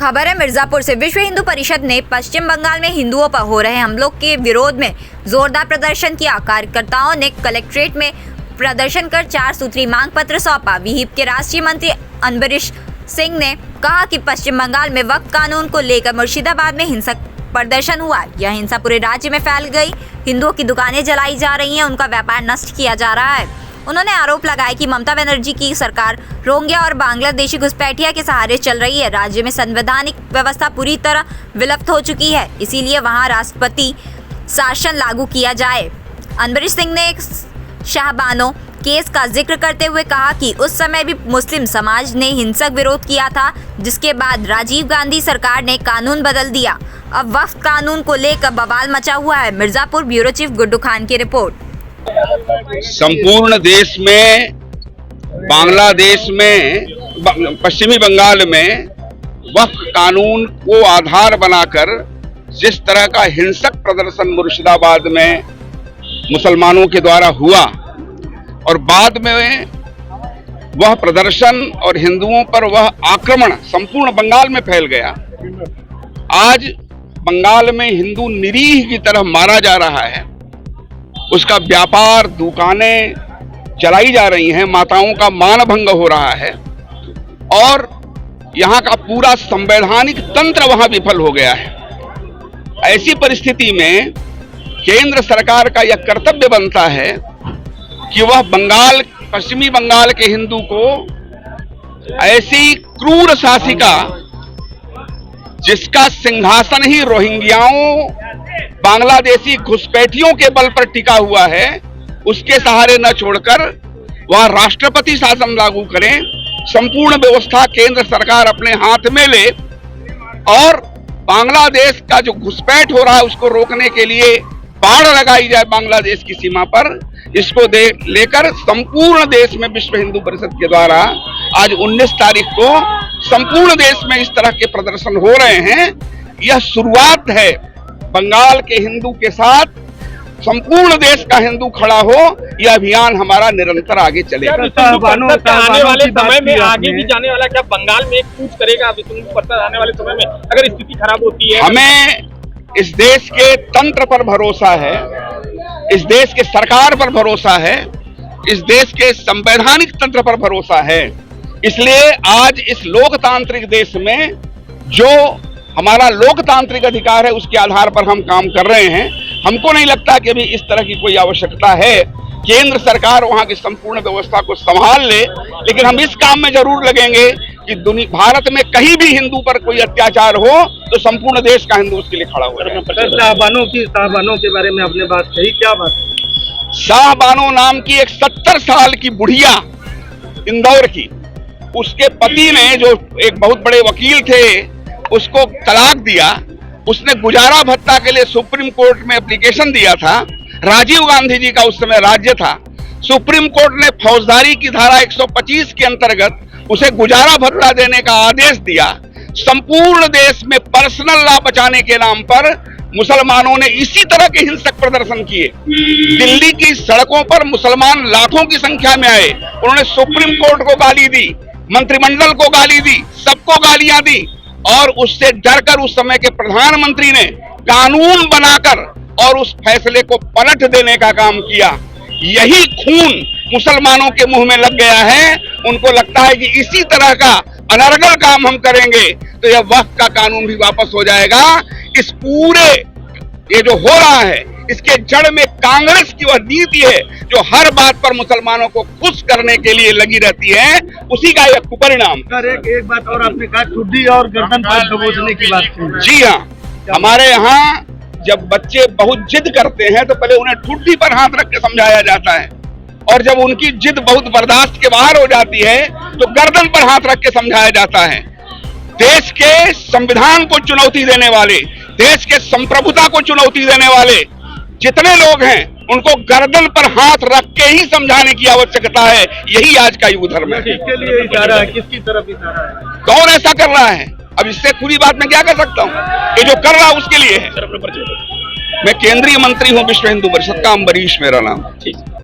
खबर है मिर्जापुर से। विश्व हिंदू परिषद ने पश्चिम बंगाल में हिंदुओं पर हो रहे हमलों के विरोध में जोरदार प्रदर्शन किया। कार्यकर्ताओं ने कलेक्ट्रेट में प्रदर्शन कर 4 सूत्री मांग पत्र सौंपा। विहिप के राष्ट्रीय मंत्री अम्बरीश सिंह ने कहा कि पश्चिम बंगाल में वक्फ कानून को लेकर मुर्शिदाबाद में हिंसक प्रदर्शन हुआ। यह हिंसा पूरे राज्य में फैल गई। हिंदुओं की दुकानें जलाई जा रही हैं, उनका व्यापार नष्ट किया जा रहा है। उन्होंने आरोप लगाया कि ममता बनर्जी की सरकार रोहिंग्या और बांग्लादेशी घुसपैठिया के सहारे चल रही है। राज्य में संवैधानिक व्यवस्था पूरी तरह विलुप्त हो चुकी है, इसीलिए वहां राष्ट्रपति शासन लागू किया जाए। अम्बरीश सिंह ने शाहबानो केस का जिक्र करते हुए कहा कि उस समय भी मुस्लिम समाज ने हिंसक विरोध किया था, जिसके बाद राजीव गांधी सरकार ने कानून बदल दिया। अब वक्फ कानून को लेकर बवाल मचा हुआ है। मिर्जापुर ब्यूरो चीफ गुड्डू खान की रिपोर्ट। संपूर्ण देश में, बांग्लादेश में, पश्चिमी बंगाल में वक्फ कानून को आधार बनाकर जिस तरह का हिंसक प्रदर्शन मुर्शिदाबाद में मुसलमानों के द्वारा हुआ और बाद में वह प्रदर्शन और हिंदुओं पर वह आक्रमण संपूर्ण बंगाल में फैल गया। आज बंगाल में हिंदू निरीह की तरह मारा जा रहा है, उसका व्यापार, दुकानें जलाई जा रही हैं, माताओं का मान भंग हो रहा है और यहाँ का पूरा संवैधानिक तंत्र वहां विफल हो गया है। ऐसी परिस्थिति में केंद्र सरकार का यह कर्तव्य बनता है कि वह पश्चिमी बंगाल के हिंदू को ऐसी क्रूर शासिका, जिसका सिंहासन ही रोहिंग्याओं, बांग्लादेशी घुसपैठियों के बल पर टिका हुआ है, उसके सहारे न छोड़कर वह राष्ट्रपति शासन लागू करें, संपूर्ण व्यवस्था केंद्र सरकार अपने हाथ में ले और बांग्लादेश का जो घुसपैठ हो रहा है उसको रोकने के लिए बाड़ लगाई जाए बांग्लादेश की सीमा पर। इसको लेकर संपूर्ण देश में विश्व हिंदू परिषद के द्वारा आज 19 तारीख को संपूर्ण देश में इस तरह के प्रदर्शन हो रहे हैं। यह शुरुआत है। बंगाल के हिंदू के साथ संपूर्ण देश का हिंदू खड़ा हो, यह अभियान हमारा निरंतर आगे चलेगा। आने वाले समय में आगे भी जाने वाला, क्या बंगाल में एक कूच करेगा विश्व हिंदू परिषद आने वाले समय में अगर स्थिति खराब होती है? हमें इस देश के तंत्र पर भरोसा है, इस देश के सरकार पर भरोसा है, इस देश के संवैधानिक तंत्र पर भरोसा है। इसलिए आज इस लोकतांत्रिक देश में जो हमारा लोकतांत्रिक अधिकार है उसके आधार पर हम काम कर रहे हैं। हमको नहीं लगता कि अभी इस तरह की कोई आवश्यकता है। केंद्र सरकार वहां की संपूर्ण व्यवस्था को संभाल ले, लेकिन हम इस काम में जरूर लगेंगे कि भारत में कहीं भी हिंदू पर कोई अत्याचार हो तो संपूर्ण देश का हिंदू उसके लिए खड़ा हो। शाहबानो के बारे में आपने बात कही, क्या बात है? शाहबानो नाम की एक 70 साल की बुढ़िया इंदौर की, उसके पति ने, जो एक बहुत बड़े वकील थे, उसको तलाक दिया। उसने गुजारा भत्ता के लिए सुप्रीम कोर्ट में एप्लीकेशन दिया था। राजीव गांधी जी का उस समय राज्य था। सुप्रीम कोर्ट ने फौजदारी की धारा 125 के अंतर्गत उसे गुजारा भत्ता देने का आदेश दिया। संपूर्ण देश में पर्सनल लॉ बचाने के नाम पर मुसलमानों ने इसी तरह के हिंसक प्रदर्शन किए। दिल्ली की सड़कों पर मुसलमान लाखों की संख्या में आए। उन्होंने सुप्रीम कोर्ट को गाली दी, मंत्रिमंडल को गाली दी, सबको गालियां दी और उससे डरकर उस समय के प्रधानमंत्री ने कानून बनाकर और उस फैसले को पलट देने का काम किया। यही खून मुसलमानों के मुंह में लग गया है। उनको लगता है कि इसी तरह का अनर्गल काम हम करेंगे तो यह वक्फ का कानून भी वापस हो जाएगा। इस पूरे ये जो हो रहा है इसके जड़ में कांग्रेस की वह नीति है जो हर बात पर मुसलमानों को खुश करने के लिए लगी रहती है, उसी का यह कुपरिणाम। सर एक बात और आपने कहा, ठुड्डी और गर्दन पर दबोचने की बात की। जी हाँ, हमारे यहाँ जब बच्चे बहुत जिद करते हैं तो पहले उन्हें ठुड्डी पर हाथ रख के समझाया जाता है और जब उनकी जिद बहुत बर्दाश्त के बाहर हो जाती है तो गर्दन पर हाथ रख के समझाया जाता है। देश के संविधान को चुनौती देने वाले, देश के संप्रभुता को चुनौती देने वाले जितने लोग हैं उनको गर्दन पर हाथ रख के ही समझाने की आवश्यकता है। यही आज का युग धर्म है। किसके लिए इशारा है? किसकी तरफ इशारा है? कौन ऐसा कर रहा है? अब इससे खुली बात मैं क्या कर सकता हूँ? ये जो कर रहा है उसके लिए है। मैं केंद्रीय मंत्री हूँ विश्व हिंदू परिषद का, अम्बरीश मेरा नाम। ठीक।